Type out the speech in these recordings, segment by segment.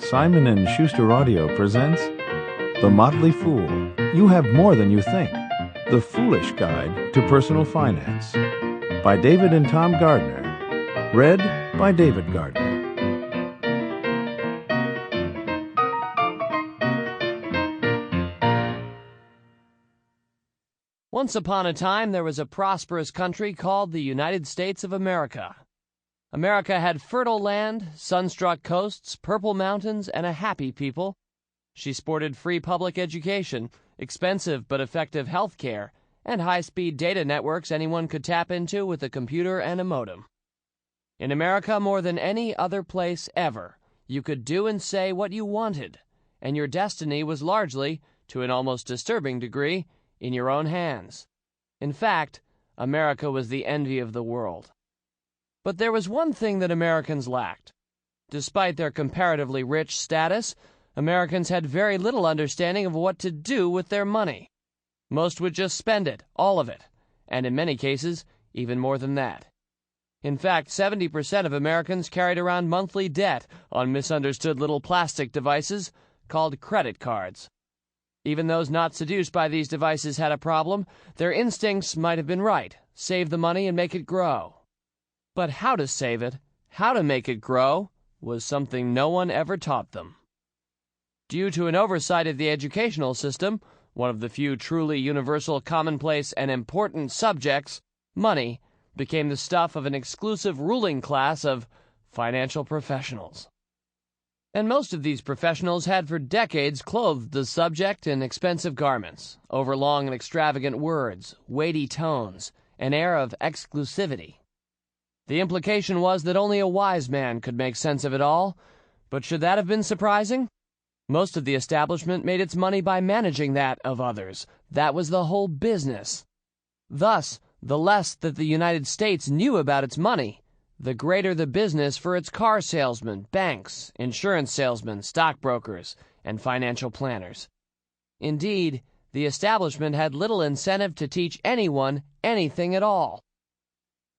Simon & Schuster Audio presents The Motley Fool. You have more than you think. The Foolish Guide to Personal Finance. By David and Tom Gardner. Read by David Gardner. Once upon a time, there was a prosperous country called the United States of America. America had fertile land, sun-struck coasts, purple mountains, and a happy people. She sported free public education, expensive but effective health care, and high-speed data networks anyone could tap into with a computer and a modem. In America, more than any other place ever, you could do and say what you wanted, and your destiny was largely, to an almost disturbing degree, in your own hands. In fact, America was the envy of the world. But there was one thing that Americans lacked. Despite their comparatively rich status, Americans had very little understanding of what to do with their money. Most would just spend it, all of it, and in many cases, even more than that. In fact, 70% of Americans carried around monthly debt on misunderstood little plastic devices called credit cards. Even those not seduced by these devices had a problem. Their instincts might have been right. Save the money and make it grow. But how to save it, how to make it grow, was something no one ever taught them. Due to an oversight of the educational system, one of the few truly universal, commonplace, and important subjects, money, became the stuff of an exclusive ruling class of financial professionals. And most of these professionals had for decades clothed the subject in expensive garments, overlong and extravagant words, weighty tones, an air of exclusivity. The implication was that only a wise man could make sense of it all, but should that have been surprising? Most of the establishment made its money by managing that of others. That was the whole business. Thus, the less that the United States knew about its money, the greater the business for its car salesmen, banks, insurance salesmen, stockbrokers, and financial planners. Indeed, the establishment had little incentive to teach anyone anything at all.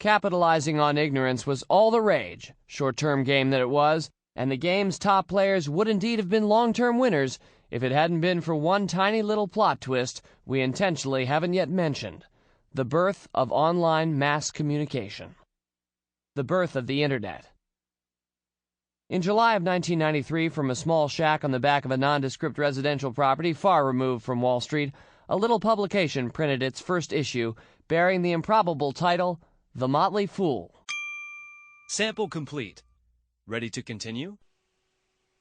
Capitalizing on ignorance was all the rage, short-term game that it was, and the game's top players would indeed have been long-term winners if it hadn't been for one tiny little plot twist we intentionally haven't yet mentioned: the birth of online mass communication. The birth of the Internet. In July of 1993, from a small shack on the back of a nondescript residential property far removed from Wall Street, a little publication printed its first issue, bearing the improbable title, The Motley Fool. Sample complete. Ready to continue?